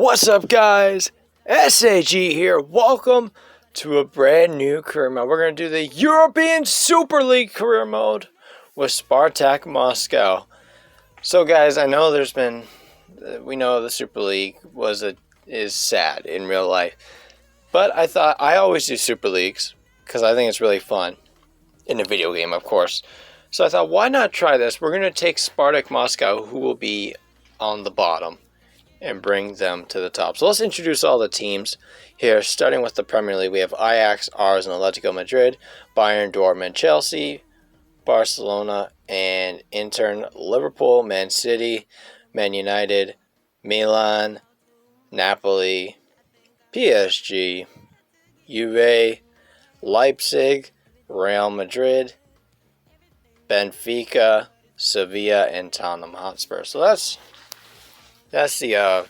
What's up, guys? SAG here. Welcome to a brand new career mode. We're going to do the European Super League career mode with Spartak Moscow. So, guys, I know we know the Super League is sad in real life. But I thought I always do Super Leagues because I think it's really fun in a video game, of course. So I thought, why not try this? We're going to take Spartak Moscow, who will be on the bottom, and bring them to the top. So let's introduce all the teams here, starting with the Premier League. We have Ajax, Ars, and Atletico Madrid, Bayern, Dortmund, Chelsea, Barcelona, and Inter, Liverpool, Man City, Man United, Milan, Napoli, PSG, Juve, Leipzig, Real Madrid, Benfica, Sevilla, and Tottenham Hotspur. So that's the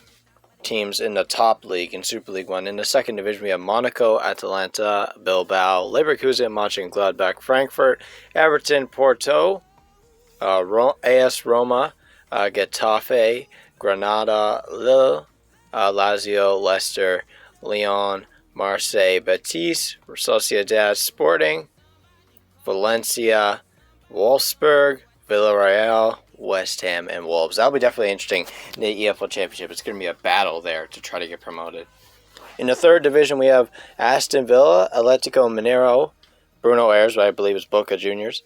teams in the top league in Super League 1. In the second division, we have Monaco, Atalanta, Bilbao, Leverkusen, Mönchengladbach, Frankfurt, Everton, Porto, AS Roma, Getafe, Granada, Lille, Lazio, Leicester, Lyon, Marseille, Betis, Sociedad Sporting, Valencia, Wolfsburg, Villarreal, West Ham, and Wolves. That'll be definitely interesting in the EFL Championship. It's going to be a battle there to try to get promoted. In the third division, we have Aston Villa, Atletico Mineiro, Bruno Ayres, I believe is Boca Juniors,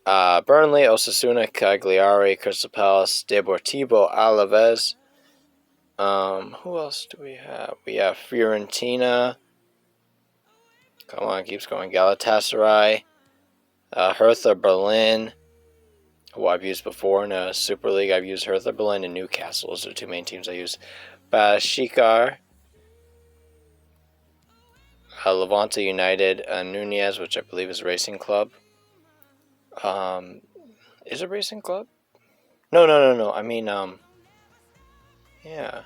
Burnley, Osasuna, Cagliari, Crystal Palace, Deportivo Alaves. Who else do we have? We have Fiorentina. Come on, keeps going. Galatasaray, Hertha Berlin, who I've used before in a Super League. I've used Hertha Berlin and Newcastle. Those are the two main teams I use. Besiktas, Levante United, Nunez, which I believe is a racing club. Is it racing club? No. I mean, yeah.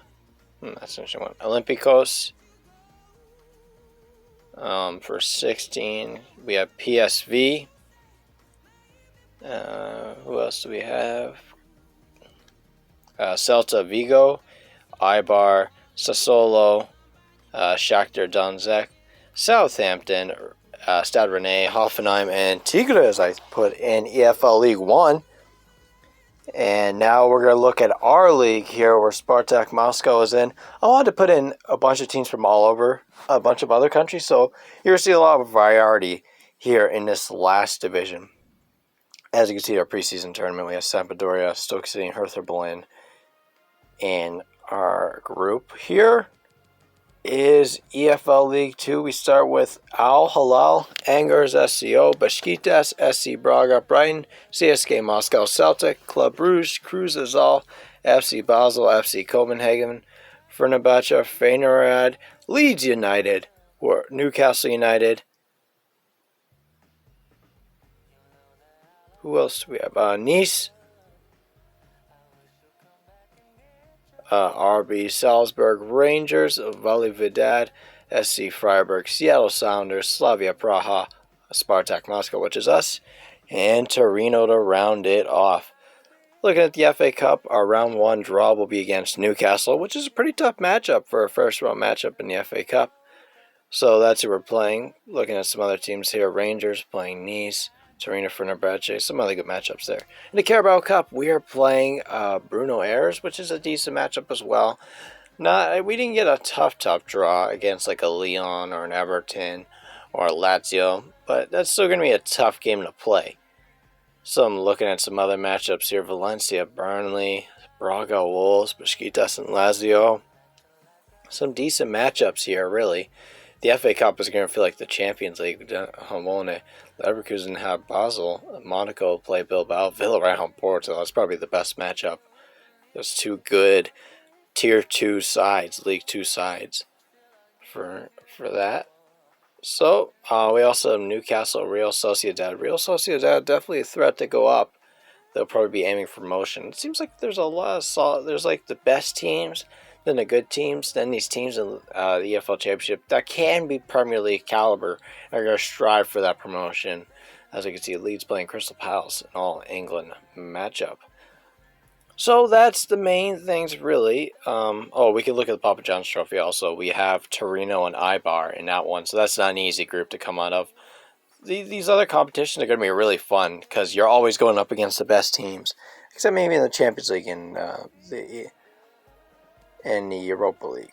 That's an interesting one. Olympiacos. For 16, we have PSV. Who else do we have? Celta Vigo, Eibar, Sassuolo, Shakhtar Donetsk, Southampton, Stade Rennais, Hoffenheim, and Tigres I put in EFL League 1. And now we're going to look at our league here where Spartak Moscow is in. I wanted to put in a bunch of teams from all over a bunch of other countries, so you're going to see a lot of variety here in this last division. As you can see, our preseason tournament, we have Sampdoria, Stoke City, and Hertha Berlin in our group. Here is EFL League 2. We start with Al Hilal, Angers SCO, Besiktas, SC Braga, Brighton, CSK Moscow, Celtic, Club Brugge, Cruz Azul, FC Basel, FC Copenhagen, Fenerbahce, Feyenoord, Leeds United, Newcastle United. Who else do we have? Nice, RB Salzburg, Rangers, Valladolid, SC Freiburg, Seattle Sounders, Slavia Praha, Spartak Moscow, which is us, and Torino to round it off. Looking at the FA Cup, our round 1 draw will be against Newcastle, which is a pretty tough matchup for a first round matchup in the FA Cup. So that's who we're playing. Looking at some other teams here, Rangers playing Nice, Torino, Fenerbahce, some other good matchups there. In the Carabao Cup, we are playing Bruno Ayres, which is a decent matchup as well. We didn't get a tough draw against like a Lyon or an Everton or a Lazio, but that's still going to be a tough game to play. So I'm looking at some other matchups here. Valencia, Burnley, Braga, Wolves, Besiktas, and Lazio. Some decent matchups here, really. The FA Cup is going to feel like the Champions League. Leverkusen have Basel. Monaco play Bilbao. Villarreal and Porto. That's probably the best matchup. Those two good Tier 2 sides, League 2 sides for that. So, we also have Newcastle, Real Sociedad. Real Sociedad definitely a threat to go up. They'll probably be aiming for promotion. It seems like there's a lot of solid. There's like the best teams, then the good teams, then these teams in the EFL Championship that can be Premier League caliber are going to strive for that promotion. As you can see, Leeds playing Crystal Palace, an all-England matchup. So that's the main things, really. We could look at the Papa John's Trophy also. We have Torino and Ibar in that one, so that's not an easy group to come out of. These other competitions are going to be really fun because you're always going up against the best teams, except maybe in the Champions League and the Europa League.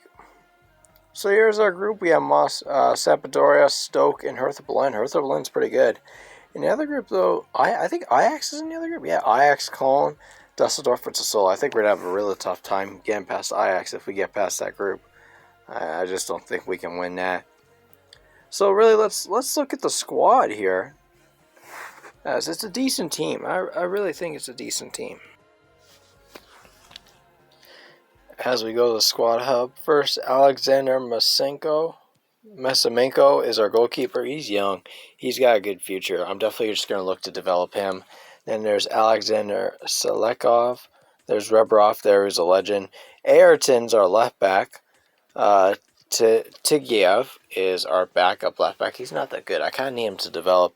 So here's our group. We have Sampdoria, Stoke, and Hertha Berlin. Hertha Berlin's pretty good. In the other group, though, I think Ajax is in the other group. Yeah, Ajax, Cologne, Dusseldorf, and Sassuolo. I think we're going to have a really tough time getting past Ajax if we get past that group. I just don't think we can win that. So really, let's look at the squad here. As it's a decent team. I really think it's a decent team. As we go to the squad hub, first Alexander Masenko is our goalkeeper. He's young. He's got a good future. I'm definitely just going to look to develop him. Then there's Alexander Selekov. There's Rebrov. There is a legend. Ayrton's our left back. Tigiev is our backup left back. He's not that good. I kind of need him to develop.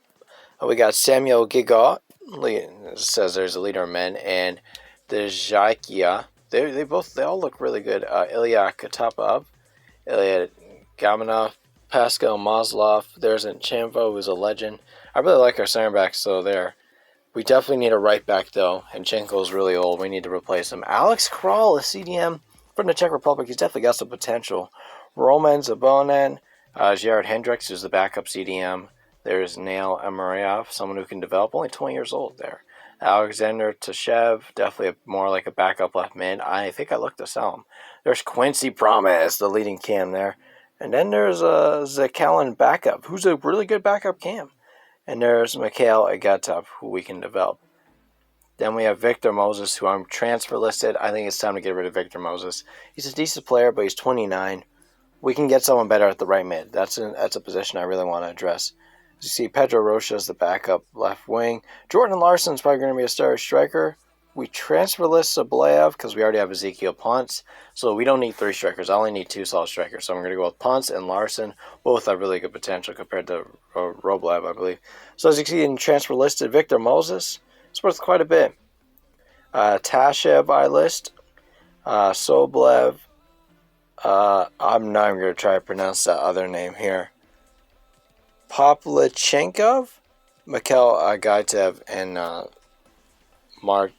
We got Samuel Gigot. It says there's a leader of men. And there's Zhaikia. They all look really good. Ilya Katapov, Ilya Gamanov, Pascal Maslov. There's Enchanvo, who's a legend. I really like our center backs, so there. We definitely need a right back, though. And Chenko's really old. We need to replace him. Alex Kral, a CDM from the Czech Republic. He's definitely got some potential. Roman Zabonin, Gerard Hendricks, who's the backup CDM. There's Nail Emariev, someone who can develop. Only 20 years old there. Alexander Tashev, definitely more like a backup left mid. I think I looked to sell him. There's Quincy Promise, the leading cam there. And then there's Zakalin backup, who's a really good backup cam. And there's Mikhail Agatov, who we can develop. Then we have Victor Moses, who I'm transfer listed. I think it's time to get rid of Victor Moses. He's a decent player, but he's 29. We can get someone better at the right mid. That's a position I really want to address. You see Pedro Rocha as the backup left wing. Jordan Larson's probably going to be a starter striker. We transfer list Sablev because we already have Ezekiel Ponce. So we don't need 3 strikers. I only need 2 solid strikers. So I'm going to go with Ponce and Larson. Both have really good potential compared to Roblev, I believe. So as you see in transfer listed, Victor Moses. It's worth quite a bit. Tashev I list. Soblev. I'm not even going to try to pronounce that other name here. Poplachenkov, Mikhail Agaitev, and Mark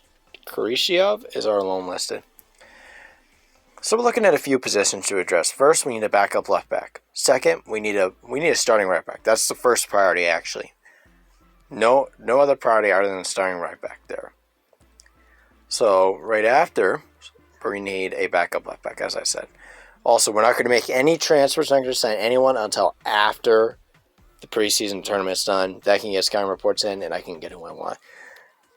Kurishiev is our loan listed. So we're looking at a few positions to address. First, we need a backup left back. Second, we need a starting right back. That's the first priority, actually. No other priority other than starting right back there. So right after, we need a backup left back, as I said. Also, we're not going to make any transfers. We're not going to sign anyone until after the preseason tournament's done. That can get scouting reports in, and I can get who I want.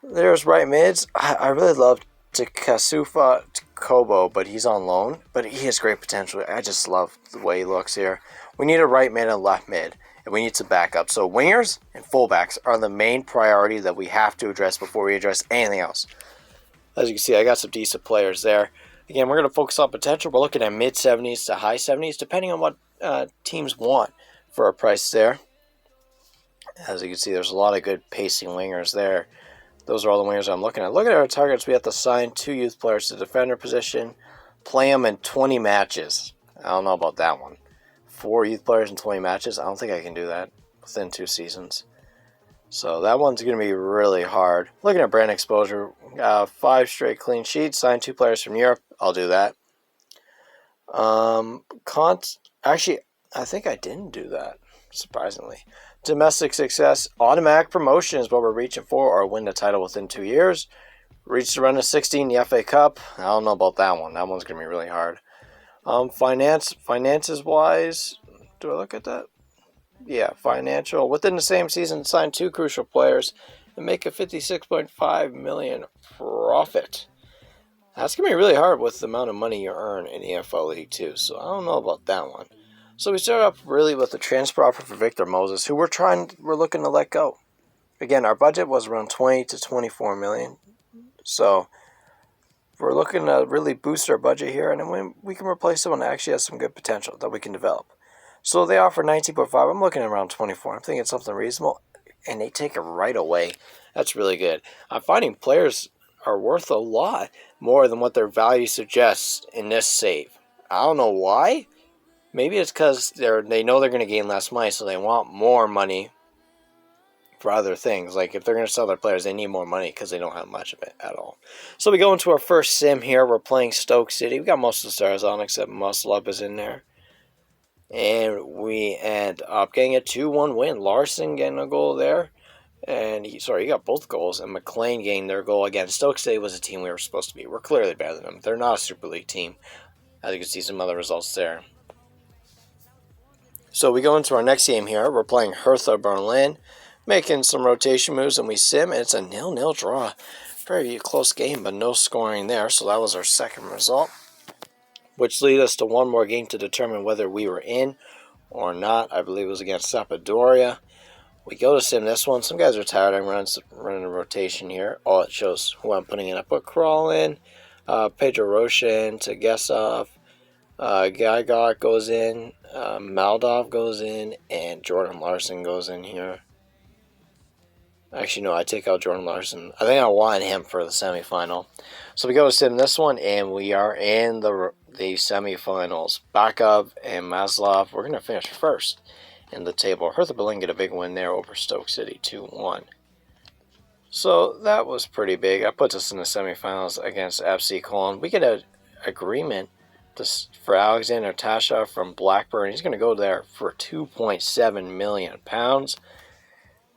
There's right mids. I really love Takasufa Kobo, but he's on loan. But he has great potential. I just love the way he looks here. We need a right mid and a left mid, and we need some backup. So wingers and fullbacks are the main priority that we have to address before we address anything else. As you can see, I got some decent players there. Again, we're going to focus on potential. We're looking at mid-70s to high 70s, depending on what teams want for our price there. As you can see, there's a lot of good pacing wingers there. Those are all the wingers I'm looking at. Looking at our targets, we have to sign 2 youth players to defender position, play them in 20 matches. I don't know about that one. 4 youth players in 20 matches? I don't think I can do that within 2 seasons. So that one's going to be really hard. Looking at brand exposure, 5 straight clean sheets, sign 2 players from Europe. I'll do that. Actually, I think I didn't do that, surprisingly. Domestic success, automatic promotion is what we're reaching for, or win the title within 2 years. Reach the run of 16 in the FA Cup. I don't know about that one. That one's going to be really hard. Finances wise, do I look at that? Yeah, financial. Within the same season, sign 2 crucial players and make a $56.5 million profit. That's going to be really hard with the amount of money you earn in the EFL League, too. So I don't know about that one. So we start off really with the transfer offer for Victor Moses, who we're looking to let go. Again, our budget was around 20 to 24 million. So we're looking to really boost our budget here, and then we can replace someone that actually has some good potential that we can develop. So they offer 19.5. I'm looking at around 24. I'm thinking something reasonable, and they take it right away. That's really good. I'm finding players are worth a lot more than what their value suggests in this save. I don't know why. Maybe it's because they know they're going to gain less money, so they want more money for other things. Like if they're going to sell their players, they need more money because they don't have much of it at all. So we go into our first sim here. We're playing Stoke City. We got most of the stars on except Muscle-Up is in there. And we end up getting a 2-1 win. Larson getting a goal there. And he got both goals. And McLean getting their goal again. Stoke City was a team we were supposed to be. We're clearly better than them. They're not a Super League team. As you can see some other results there. So we go into our next game here. We're playing Hertha Berlin. Making some rotation moves, and we sim, and it's a 0-0 draw. Very close game, but no scoring there, so that was our second result, which leads us to one more game to determine whether we were in or not. I believe it was against Sampdoria. We go to sim this one. Some guys are tired. I'm running a rotation here. Oh, it shows who I'm putting in. I put Kral in, Pedro Roshan, Tagesov, Gygot goes in, Maldov goes in, and Jordan Larson goes in here. Actually, no, I take out Jordan Larson. I think I want him for the semifinal. So we go to sim this one, and we are in the semifinals. Bakov and Maslov, we're going to finish first in the table. Hertha Berlin get a big win there over Stoke City, 2-1. So that was pretty big. I put us in the semifinals against FC Cologne. We get an agreement for Alexander Tasha from Blackburn. He's going to go there for £2.7 million.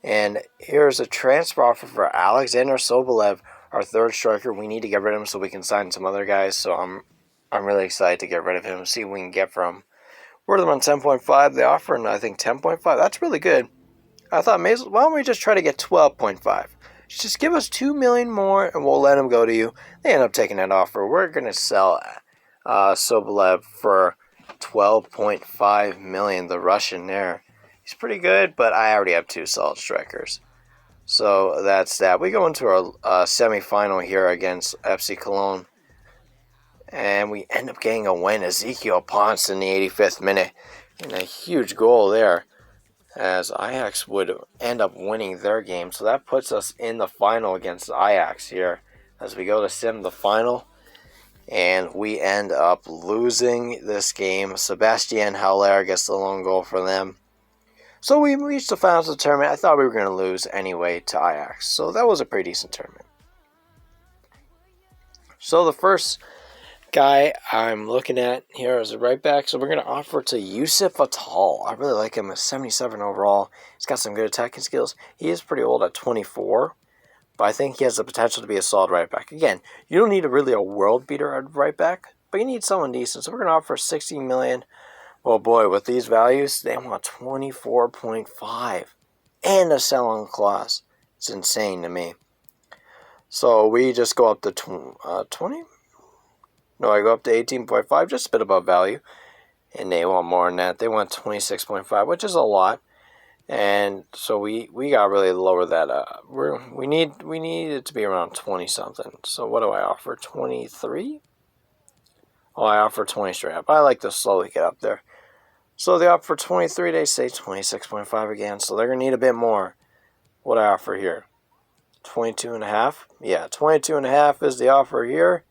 And here's a transfer offer for Alexander Sobolev, our third striker. We need to get rid of him so we can sign some other guys. So I'm really excited to get rid of him, see what we can get from him. We're them on 10.5. They offer, I think, 10.5. That's really good. I thought, why don't we just try to get 12.5? Just give us $2 million more, and we'll let him go to you. They end up taking that offer. We're going to sell Sobolev for $12.5 million, the Russian there. He's pretty good, but I already have two solid strikers. So that's that. We go into our semifinal here against FC Cologne. And we end up getting a win. Ezekiel Ponce in the 85th minute. And a huge goal there. As Ajax would end up winning their game. So that puts us in the final against Ajax here. As we go to sim the final. And we end up losing this game. Sebastian Haller gets the lone goal for them. So we reached the finals of the tournament. I thought we were going to lose anyway to Ajax. So that was a pretty decent tournament. So the first guy I'm looking at here is a right back. So we're going to offer to Yusuf Atal. I really like him at 77 overall. He's got some good attacking skills. He is pretty old at 24. But I think he has the potential to be a solid right back. Again, you don't need a world beater at right back. But you need someone decent. So we're going to offer $16 million. Well, boy, with these values, they want 24.5 and a sell-on clause. It's insane to me. So we just go up to 20? No, I go up to 18.5, just a bit above value. And they want more than that. They want 26.5, which is a lot. And so we got to really lower that up. We need it to be around 20-something. So what do I offer, 23? Oh, I offer 20 straight up. I like to slowly get up there. So they offer 23, they say 26.5 again. So they're going to need a bit more. What I offer here? 22.5? Yeah, 22.5 is the offer here.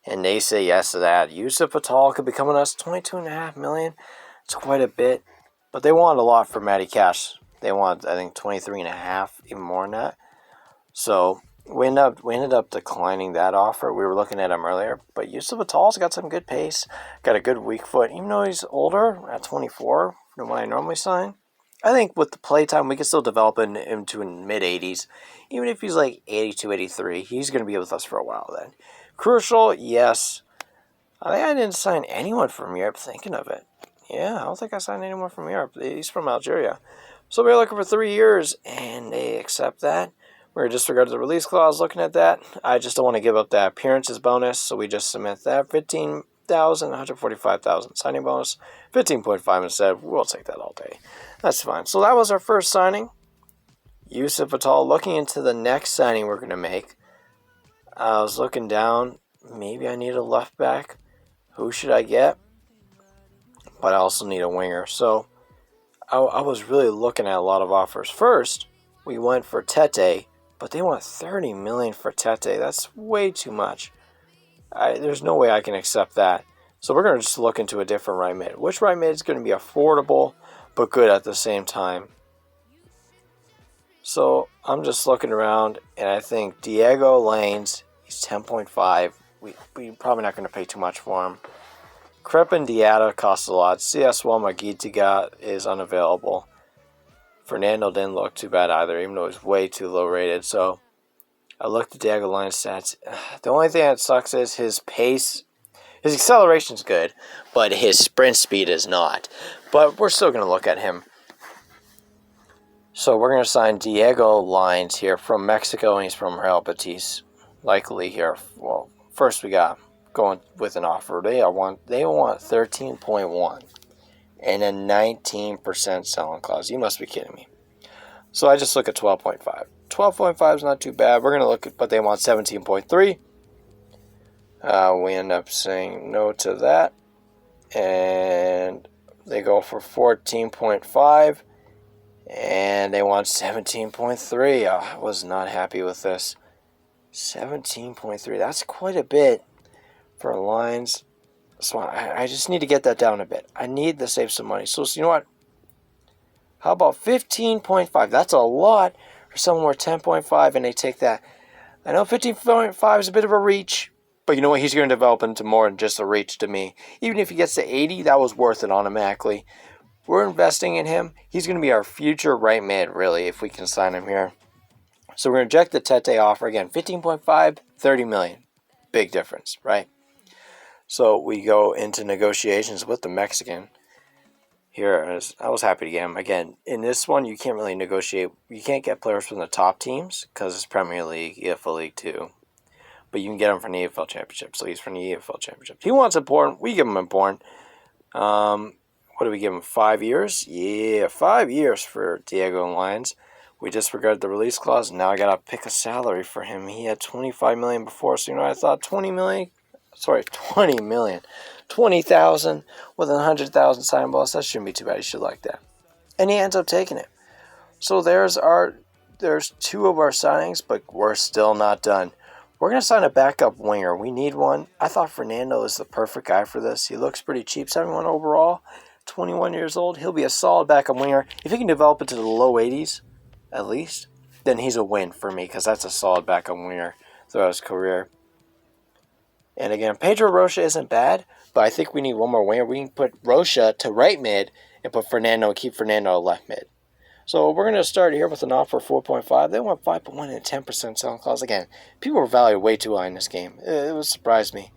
And they say yes to that. Yusuf Atal could be coming to us $22.5 million. It's quite a bit. But they want a lot for Matty Cash. They want, I think, 23.5, even more than that. So we ended up declining that offer. We were looking at him earlier. But Yusuf Atal's got some good pace. Got a good weak foot. Even though he's older at 24 than what I normally sign. I think with the playtime, we can still develop him into mid-80s. Even if he's like 82, 83, he's going to be with us for a while then. Crucial, yes. I think I didn't sign anyone from Europe, thinking of it. Yeah, I don't think I signed anyone from Europe. He's from Algeria. So we were looking for 3 years, and they accept that. We're disregarding the release clause looking at that. I just don't want to give up that appearances bonus, so we just submit that. 15,000, 145,000 signing bonus. 15.5 instead. We'll take that all day. That's fine. So that was our first signing. Yusuf Atal. Looking into the next signing we're going to make. I was looking down. Maybe I need a left back. Who should I get? But I also need a winger. So I was really looking at a lot of offers. First, we went for Tete But they want $30 million for Tete. That's way too much. There's no way I can accept that. So we're going to just look into a different right mid. Which right mid is going to be affordable but good at the same time? So I'm just looking around, and I think Diego Lanes, he's 10.5. We're probably not going to pay too much for him. Crepin Diatta costs a lot. CS1 Magitiga is unavailable. Fernando didn't look too bad either, even though he's way too low rated. So I looked at Diego Lanes' stats. The only thing that sucks is his pace. His acceleration's good, but his sprint speed is not. But we're still going to look at him. So we're going to sign Diego Lanes here from Mexico, and he's from Real Betis. Likely here. Well, first we got going with an offer. They want 13.1 and a 19% selling clause. You must be kidding me. So I just look at 12.5. 12.5 is not too bad. We're going to look at, but they want 17.3. We end up saying no to that. And they go for 14.5. And they want 17.3. I was not happy with this. 17.3. That's quite a bit for lines. So I just need to get that down a bit. I need to save some money. So you know what? How about 15.5? That's a lot for someone worth 10.5, and they take that. I know 15.5 is a bit of a reach, but you know what? He's going to develop into more than just a reach to me. Even if he gets to 80, that was worth it automatically. We're investing in him. He's going to be our future right mid, really, if we can sign him here. So we're going to reject the Tete offer. Again, 15.5, 30 million. Big difference, right? So we go into negotiations with the Mexican. Here, I was happy to get him. Again, in this one, you can't really negotiate. You can't get players from the top teams because it's Premier League, EFL League 2. But you can get him from the EFL Championship. So he's from the EFL Championship. He wants important. We give him important. What do we give him? 5 years? Yeah, 5 years for Diego Lanes. We disregarded the release clause. Now I got to pick a salary for him. He had 25 million before. So, I thought 20 million. Sorry, 20 million. 20,000 with 100,000 sign bonus. That shouldn't be too bad. He should like that. And he ends up taking it. So there's two of our signings, but we're still not done. We're going to sign a backup winger. We need one. I thought Fernando is the perfect guy for this. He looks pretty cheap. 71 overall, 21 years old. He'll be a solid backup winger. If he can develop it to the low 80s, at least, then he's a win for me because that's a solid backup winger throughout his career. And again, Pedro Rocha isn't bad, but I think we need one more winger. We can put Rocha to right mid and put Fernando and keep Fernando left mid. So we're going to start here with an offer of 4.5. They want 5.1 and a 10% selling clause. Again, people were valued way too high in this game. It would surprise me.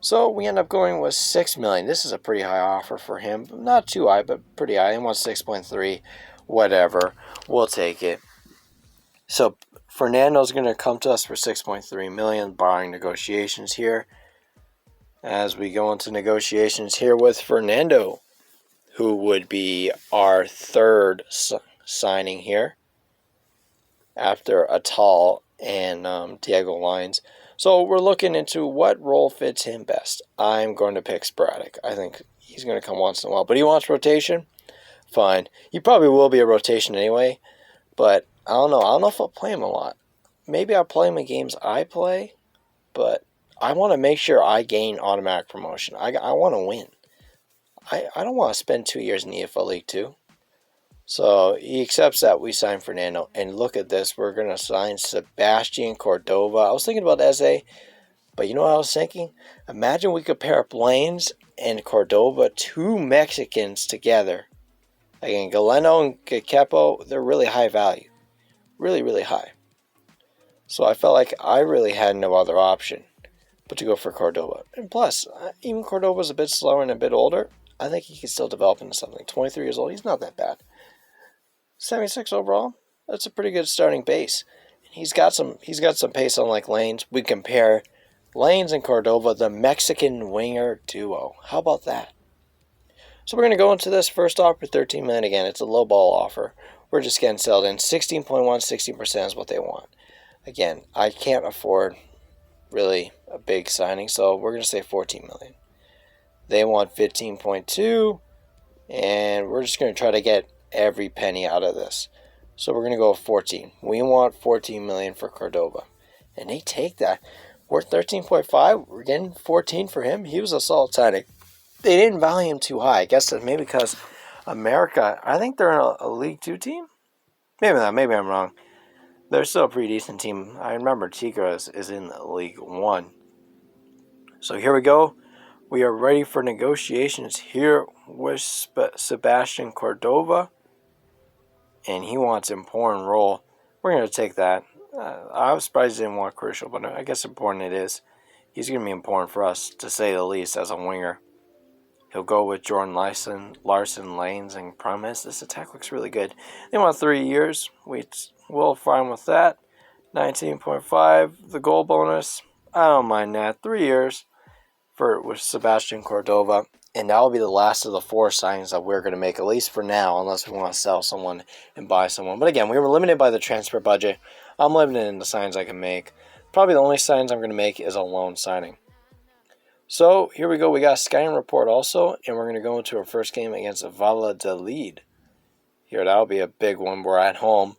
So we end up going with $6 million. This is a pretty high offer for him. Not too high, but pretty high. He wants 6.3. Whatever. We'll take it. So Fernando's going to come to us for 6.3 million, barring negotiations here. As we go into negotiations here with Fernando, who would be our third signing here after Atal and Diego Lanes. So we're looking into what role fits him best. I'm going to pick Spartak. I think he's going to come once in a while, but he wants rotation. Fine. He probably will be a rotation anyway, but I don't know. I don't know if I'll play him a lot. Maybe I'll play him in games I play, but I want to make sure I gain automatic promotion. I want to win. I don't want to spend 2 years in the EFL League 2. So he accepts that we sign Fernando. And look at this. We're going to sign Sebastian Cordova. I was thinking about Eze, but you know what I was thinking? Imagine we could pair up Lanes and Cordova, two Mexicans together. Again, Galeno and Kepo, they're really high value. Really, really high. So I felt like I really had no other option but to go for Cordova. And plus, even Cordova's a bit slower and a bit older. I think he can still develop into something. 23 years old, he's not that bad. 76 overall, that's a pretty good starting base. He's got some pace unlike Lanes. We compare Lanes and Cordova, the Mexican winger duo. How about that? So we're going to go into this first offer, 13 million. Again, it's a low ball offer. We're just getting sold in. 16.1, 16% is what they want. Again, I can't afford really a big signing, so we're going to say 14 million. They want 15.2, and we're just going to try to get every penny out of this. So we're going to go with 14. We want 14 million for Cordova. And they take that. We're 13.5. We're getting 14 for him. He was a solid signing. They didn't value him too high. I guess that's maybe because America, I think they're in a League 2 team. Maybe not. Maybe I'm wrong. They're still a pretty decent team. I remember Chico is in League 1. So here we go. We are ready for negotiations here with Sebastian Cordova. And he wants important role. We're going to take that. I was surprised he didn't want crucial, but I guess important it is. He's going to be important for us, to say the least, as a winger. He'll go with Jordan Larson, Lanes, and Promise. This attack looks really good. They want 3 years. We'll fine with that. 19.5, the goal bonus. I don't mind that. 3 years with Sebastian Cordova. And that will be the last of the 4 signings that we're going to make, at least for now, unless we want to sell someone and buy someone. But again, we were limited by the transfer budget. I'm limited in the signs I can make. Probably the only signs I'm going to make is a loan signing. So here we go. We got a scouting report also, and we're going to go into our first game against Valladolid. Here, that'll be a big one. We're at home,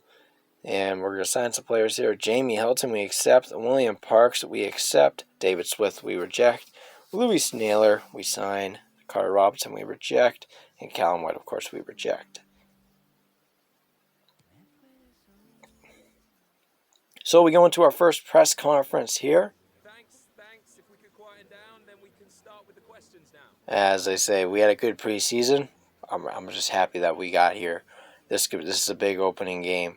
and we're going to sign some players here. Jamie Hilton, we accept. William Parks, we accept. David Swift, we reject. Louis Naylor, we sign. Carter Robertson, we reject. And Callum White, of course, we reject. So we go into our first press conference here. Thanks. If we could quieten down, then we can start with the questions now. As I say, we had a good preseason. I'm just happy that we got here. This is a big opening game.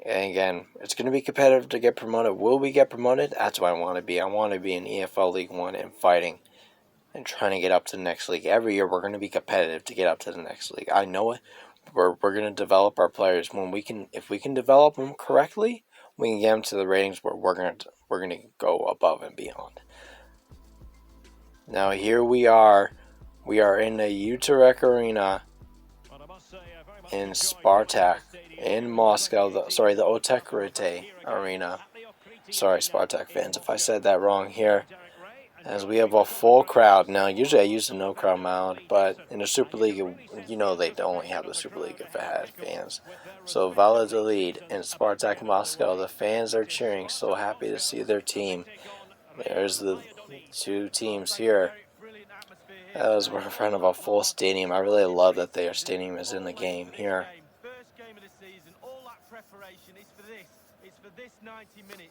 And again, it's going to be competitive to get promoted. Will we get promoted? That's what I want to be. I want to be in EFL League 1 and fighting and trying to get up to the next league. Every year we're going to be competitive to get up to the next league. I know it. We're going to develop our players if we can develop them correctly, we can get them to the ratings where we're going to go above and beyond. Now here we are. We are in the Uterek Arena in Spartak in Moscow. The Otekrite Arena. Sorry, Spartak fans, if I said that wrong here. As we have a full crowd. Now, usually I use the no crowd mode, but in the Super League, they only have the Super League if it had fans. So Valladolid and Spartak Moscow, the fans are cheering, so happy to see their team. There's the 2 teams here. As we're in front of a full stadium. I really love that their stadium is in the game here.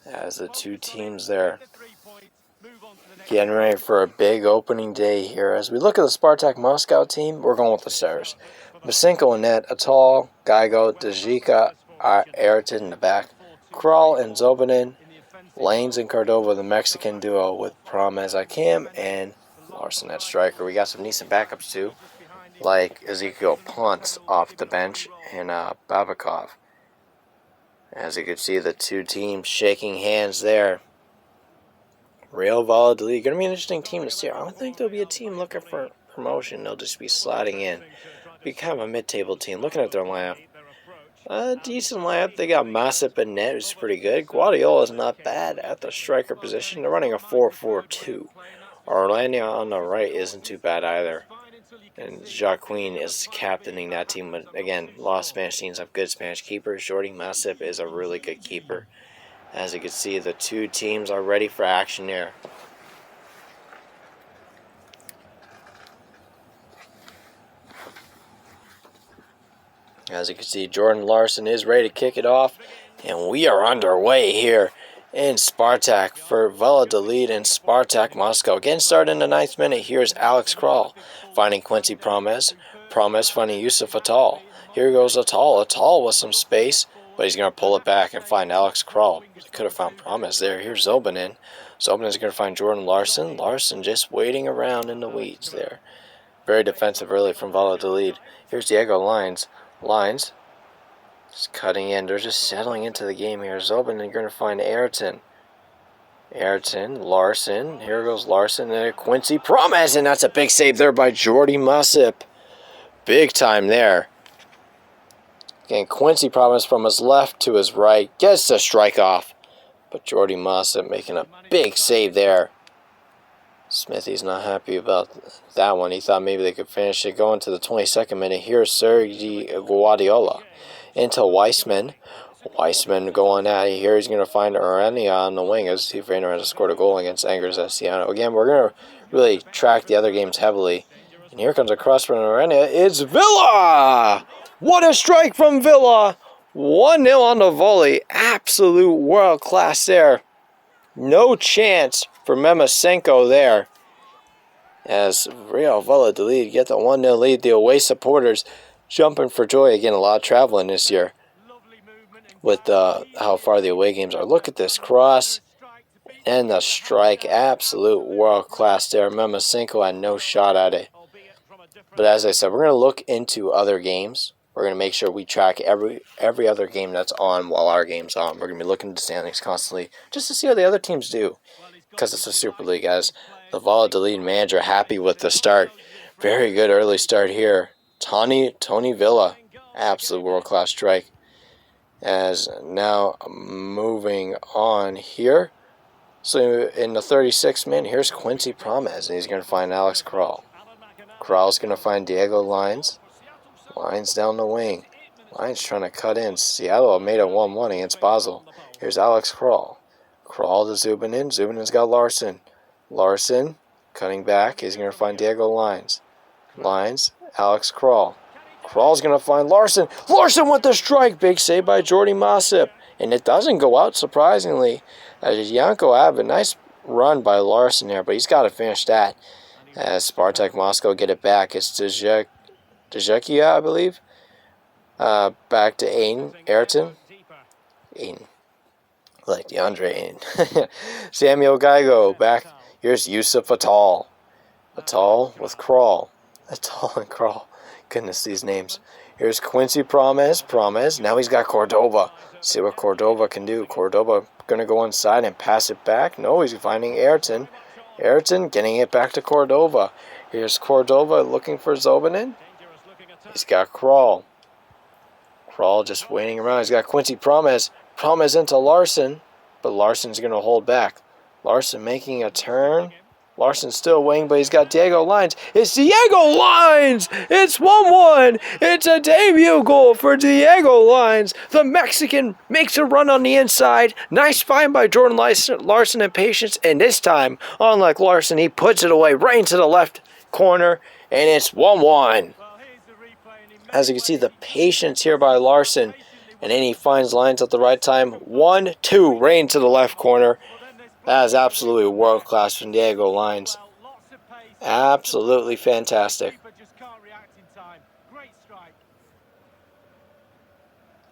As the 2 teams there. Getting ready for a big opening day here. As we look at the Spartak Moscow team, we're going with the stars. Masenko and net, Atal, Gaigo, Dejika, Ayrton in the back, Kral and Zobanin, Lanes and Cordova, the Mexican duo with Promes Akim and Larson at striker. We got some decent backups too, like Ezekiel Ponce off the bench and Babakov. As you can see, the 2 teams shaking hands there. Real Valladolid, going to be an interesting team to see. I don't think there'll be a team looking for promotion. They'll just be sliding in. Be kind of a mid-table team. Looking at their lineup, a decent lineup. They got Masip and net, who's pretty good. Guardiola is not bad at the striker position. They're running a 4-4-2. Orlando on the right isn't too bad either. And Jacqueline is captaining that team. But again, a lot of Spanish teams have good Spanish keepers. Jordi Masip is a really good keeper. As you can see, the 2 teams are ready for action here. As you can see, Jordan Larson is ready to kick it off. And we are underway here in Spartak for Valladolid and Spartak Moscow. Again, started in the 9th minute. Here's Alex Kral finding Quincy Promes. Promes finding Yusuf Atal. Here goes Atal. Atal with some space, but he's going to pull it back and find Alex Kral. He could have found Promes there. Here's Zobanin. Zobanin's going to find Jordan Larson. Larson just waiting around in the weeds there. Very defensive early from Valladolid. Here's Diego Lines. Just cutting in. They're just settling into the game here. Zobanin going to find Ayrton. Larson. Here goes Larson. And Quincy Promes. And that's a big save there by Jordi Masip. Big time there. Again, Quincy Promes from his left to his right. Gets the strike off. But Jordi Masip making a big save there. Smithy's not happy about that one. He thought maybe they could finish it. Going to the 22nd minute. Here's Sergi Guardiola. into Weissman. Weissman going at it here. He's going to find Arenia on the wing as Steve Rayner has scored a goal against Angers Estiano. Again, we're going to really track the other games heavily. And here comes a cross from Arenia. It's Villa! What a strike from Villa! 1-0 on the volley. Absolute world class there. No chance for Memasenko there. As Real Valladolid get the 1-0 lead, the away supporters jumping for joy. Again, a lot of traveling this year with how far the away games are. Look at this cross and the strike. Absolute world class there. Memasenko had no shot at it. But as I said, we're going to look into other games. We're going to make sure we track every other game that's on while our game's on. We're going to be looking at the standings constantly just to see how the other teams do. Because it's a Super League, guys. The Valladolid manager happy with the start. Very good early start here. Tony Villa. Absolute world-class strike. As now moving on here. So in the 36th minute, here's Quincy Promes. And he's going to find Alex Kral. Kral's going to find Diego Lines. Lines down the wing. Lines trying to cut in. Seattle made a 1-1 against Basel. Here's Alex Kral. Kral to Zubinin. Zubinin's got Larson. Larson cutting back. He's going to find Diego Lines. Lines. Alex Kral. Kral's going to find Larson. Larson with the strike. Big save by Jordy Mossip. And it doesn't go out, surprisingly. As Yanko have a nice run by Larson here, but he's got to finish that. As Spartak Moscow get it back. It's Dejekia, I believe. Back to Ayrton. Aiden. Like DeAndre Aiden. Samuel Geigo back. Here's Yusuf Atal. Atal with Kral. Atal and Kral. Goodness, these names. Here's Quincy Promes. Now he's got Cordova. See what Cordova can do. Cordova going to go inside and pass it back. No, he's finding Ayrton. Ayrton getting it back to Cordova. Here's Cordova looking for Zobinin. He's got Kral. Kral just waiting around. He's got Quincy Promes. Promes into Larson. But Larson's going to hold back. Larson making a turn. Larson's still waiting, but he's got Diego Lines. It's Diego Lines! It's 1-1! It's a debut goal for Diego Lines. The Mexican makes a run on the inside. Nice find by Jordan Larson and patience. And this time, unlike Larson, he puts it away right into the left corner. And it's 1-1. As you can see, the patience here by Larson. And then he finds Lines at the right time. 1-2, right into the left corner. That is absolutely world-class from Diego Lines. Absolutely fantastic.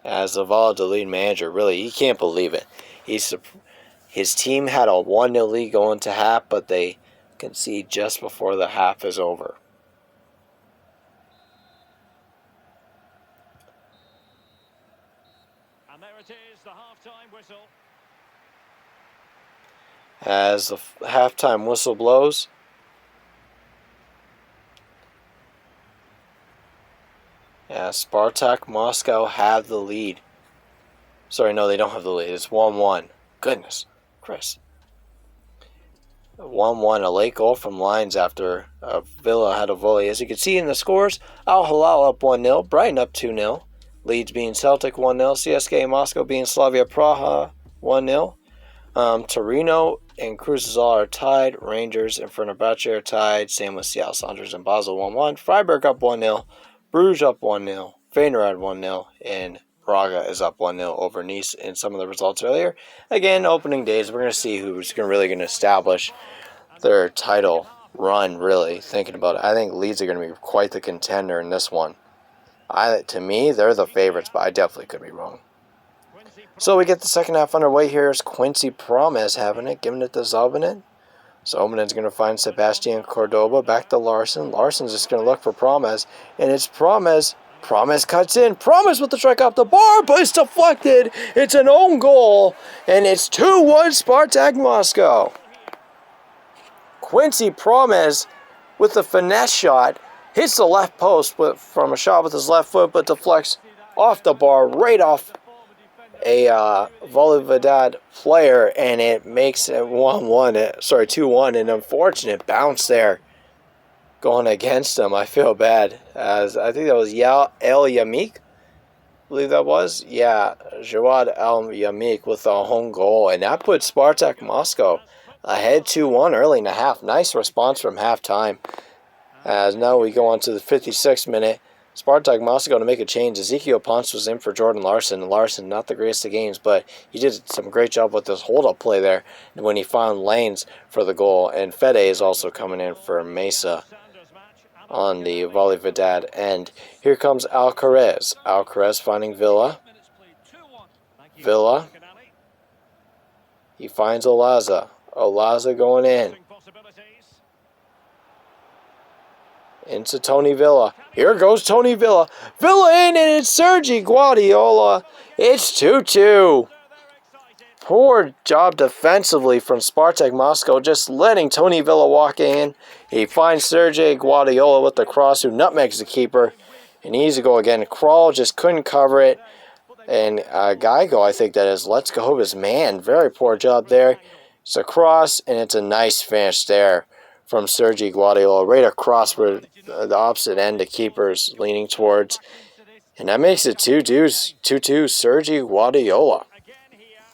As the Valladolid manager, really, he can't believe it. His team had a 1-0 lead going to half, but they concede just before the half is over. And there it is, the half-time whistle. As the halftime whistle blows, Spartak Moscow have the lead. Sorry, no, they don't have the lead. It's 1-1. Goodness, Chris. 1-1, a late goal from Lines after Villa had a volley. As you can see in the scores, Al Hilal up 1-0, Brighton up 2-0, Leeds being Celtic 1-0, CSKA Moscow being Slavia Praha 1-0. Torino and Cruzazal are tied. Rangers and Fenerbahce are tied. Same with Seattle Sounders and Basel 1-1. Freiburg up 1-0. Bruges up 1-0. Feyenoord 1-0. And Braga is up 1-0 over Nice in some of the results earlier. Again, opening days, we're going to see who's really going to establish their title run, really, thinking about it. I think Leeds are going to be quite the contender in this one. To me, they're the favorites, but I definitely could be wrong. So we get the second half underway. Here's Quincy Promes having it, giving it to Zobinin. Zobinin's going to find Sebastian Cordoba, back to Larson. Larson's just going to look for Promes, and it's Promes. Promes cuts in. Promes with the strike off the bar, but it's deflected. It's an own goal, and it's 2-1 Spartak Moscow. Quincy Promes with the finesse shot hits the left post from a shot with his left foot, but deflects off the bar, right off a Valladolid player, and it makes it 2-1. An unfortunate bounce there going against him. I feel bad, as I think that was El Yamik believe that was. Yeah, Jawad Al-Yamik with a home goal, and that put Spartak Moscow ahead 2-1 early in the half. Nice response from halftime. As now we go on to the 56th minute. Spartak Moscow to make a change. Ezekiel Ponce was in for Jordan Larson. Larson, not the greatest of games, but he did some great job with this hold-up play there when he found lanes for the goal. And Fede is also coming in for Mesa on the volley Vidad end. Here comes Alcaraz. Alcaraz finding Villa. Villa. He finds Olaza. Olaza going in. Into Tony Villa. Here goes Tony Villa. Villa in, and it's Sergi Guardiola. It's 2-2. Poor job defensively from Spartak Moscow, just letting Tony Villa walk in. He finds Sergi Guardiola with the cross, who nutmegs the keeper. An easy goal again. Crawl just couldn't cover it. And Geigo, I think that is, lets go of his man. Very poor job there. It's a cross, and it's a nice finish there from Sergi Guardiola, right across where the opposite end the keeper's leaning towards. And that makes it 2-2 Sergi Guardiola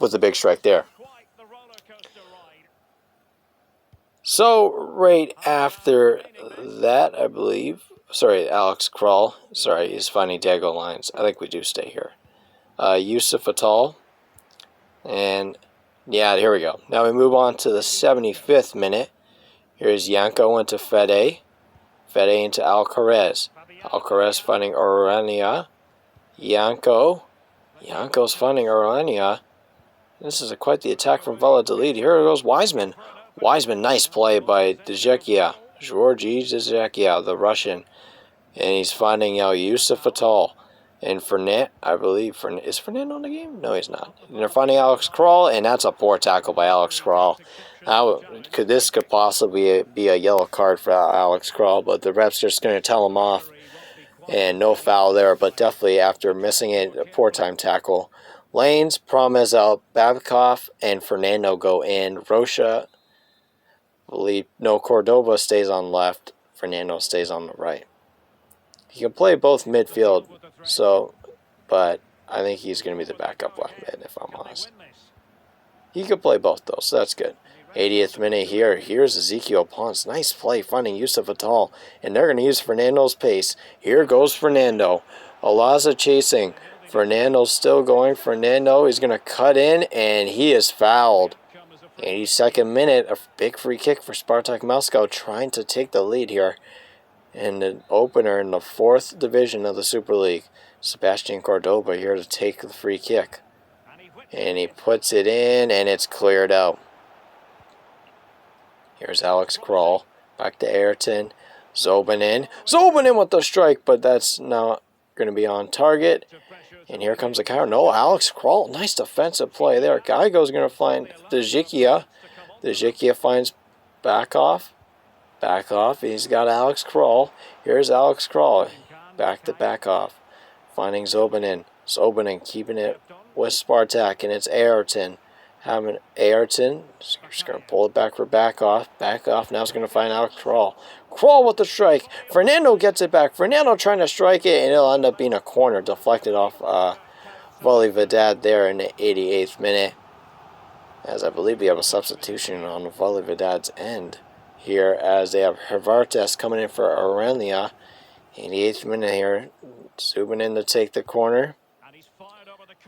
with a big strike there. So right after that, I believe, Alex Kral, he's finding Dago lines. I think we do stay here. Yusuf Atal. And yeah, here we go. Now we move on to the 75th minute. Here's Yanko into Fede. Fede into Alcaraz. Alcaraz finding Orania. Yanko's finding Orania. This is quite the attack from Valladolid. Here goes Wiseman. Wiseman, nice play by Dzhekia. Georgi Dzhekia, the Russian. And he's finding Yusuf Atal. And I believe, is Fernando in the game? No, he's not. And they're finding Alex Kral, and that's a poor tackle by Alex Kral. This could possibly be a yellow card for Alex Kral, but the ref's just going to tell him off. And no foul there, but definitely after missing it, a poor time tackle. Lanes, Promes out, Babkov, and Fernando go in. Rocha, Cordova stays on left. Fernando stays on the right. He can play both midfield, but I think he's going to be the backup left mid, if I'm honest. He could play both, though, so that's good. 80th minute here. Here's Ezekiel Ponce. Nice play, finding Yusuf Atal. And they're going to use Fernando's pace. Here goes Fernando. Olaza chasing. Fernando's still going. Fernando is going to cut in, and he is fouled. 82nd minute, a big free kick for Spartak Moscow, trying to take the lead here in the opener in the 4th division of the Super League. Sebastian Cordoba here to take the free kick. And he puts it in, and it's cleared out. Here's Alex Kral. Back to Ayrton. Zobin in. Zobin in with the strike, but that's not going to be on target. And here comes the counter. No, Alex Kral. Nice defensive play there. Geigo's going to find Dzhekia. Dzhekia finds Backhoff. He's got Alex Kral. Here's Alex Kral. Back to Backhoff. Finding Zobin. Zobin keeping it with Spartak, and it's Ayrton. Having Ayrton, just going to pull it back for Backhoff. Backhoff now is going to find Alex Kral. Kral with the strike. Fernando gets it back. Fernando trying to strike it, and it'll end up being a corner deflected off volley Vidad there in the 88th minute. As I believe we have a substitution on volley Vidad's end here, as they have Hervartes coming in for Aurania. 88th minute here. Zubin in to take the corner.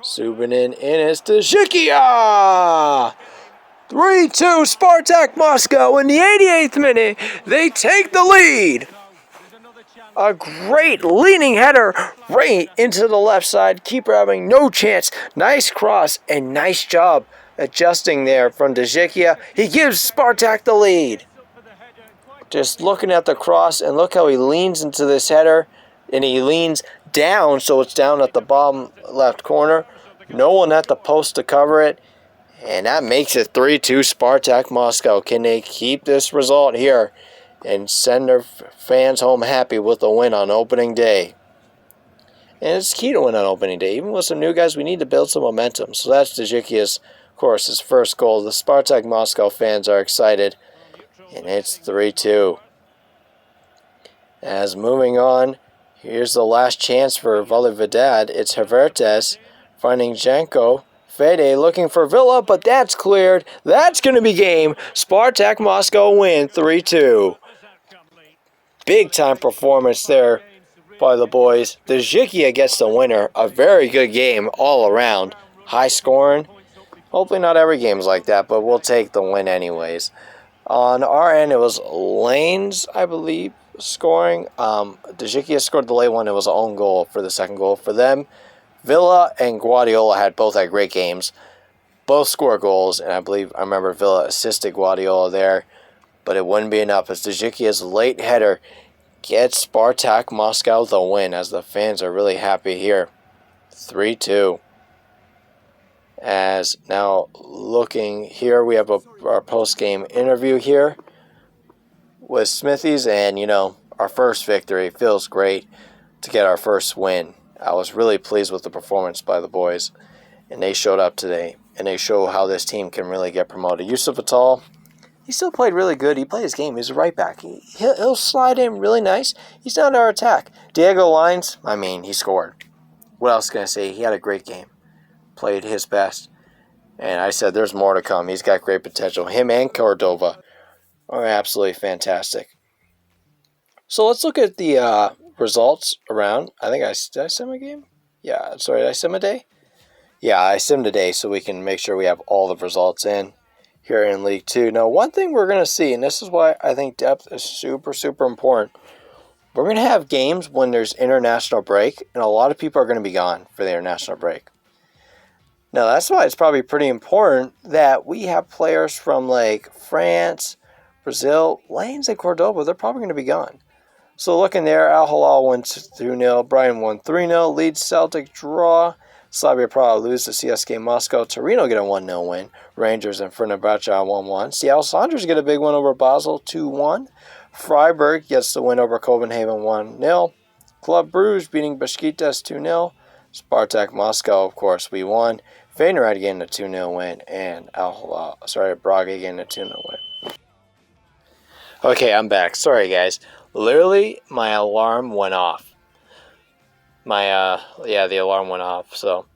Zubin in, and it's Dzhekia! 3-2 Spartak Moscow in the 88th minute. They take the lead. A great leaning header right into the left side. Keeper having no chance. Nice cross and nice job adjusting there from Dzhekia. He gives Spartak the lead. Just looking at the cross, and look how he leans into this header. And he leans down, so it's down at the bottom left corner. No one at the post to cover it. And that makes it 3-2 Spartak Moscow. Can they keep this result here and send their fans home happy with a win on opening day? And it's key to win on opening day. Even with some new guys, we need to build some momentum. So that's Dzhekia's, of course, his first goal. The Spartak Moscow fans are excited. And it's 3-2. As moving on, Here's the last chance for Valividad. It's Havertes finding Janko. Fede looking for Villa, but that's cleared. That's going to be game. Spartak Moscow win 3-2. Big time performance there by the boys. The Zikia gets the winner. A very good game all around. High scoring. Hopefully not every game is like that, but we'll take the win anyways. On our end, it was Lanes, I believe, scoring. Zikia scored the late one. It was an own goal for the second goal for them. Villa and Guardiola both had great games. Both scored goals, and I remember Villa assisted Guardiola there, but it wouldn't be enough as Zikia's late header gets Spartak Moscow the win, as the fans are really happy here. 3-2. As now looking here, we have our post-game interview here with Smithies, and our first victory. Feels great to get our first win. I was really pleased with the performance by the boys, and they showed up today, and they show how this team can really get promoted. Yusuf Atal, he still played really good. He played his game. He's a right back. He'll slide in really nice. He's not our attack. Diego Lines, he scored. What else can I say? He had a great game. Played his best. And I said there's more to come. He's got great potential. Him and Cordova are absolutely fantastic. So let's look at the results around. Did I sim a game? Yeah, sorry, did I sim a day? Yeah, I simmed a day so we can make sure we have all the results in here in League 2. Now, one thing we're going to see, and this is why I think depth is super, super important. We're going to have games when there's international break, and a lot of people are going to be gone for the international break. Now, that's why it's probably pretty important that we have players from like France, Brazil, Lanes, and Cordoba. They're probably going to be gone. So looking there, Al Hilal wins 2-0. Brighton won 3-0. Leeds Celtic draw. Slavia Praha lose to CSKA Moscow. Torino get a 1-0 win. Rangers and Fenerbahce 1-1. Seattle Sounders get a big win over Basel 2-1. Freiburg gets the win over Copenhagen 1-0. Club Brugge beating Besiktas 2-0. Spartak Moscow, of course, we won. Feyenoord getting a 2-0 win, and Braga getting a 2-0 win. Okay, I'm back. Sorry, guys. Literally, my alarm went off. The alarm went off. So,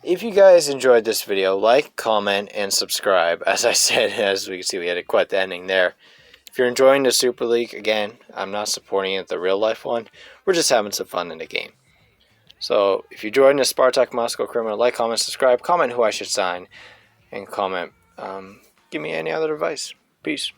if you guys enjoyed this video, like, comment, and subscribe. As I said, as we can see, we had to quit the ending there. If you're enjoying the Super League, again, I'm not supporting it, the real life one. We're just having some fun in the game. So, if you join the Spartak Moscow Criminal, like, comment, subscribe, comment who I should sign, and comment. Give me any other advice. Peace.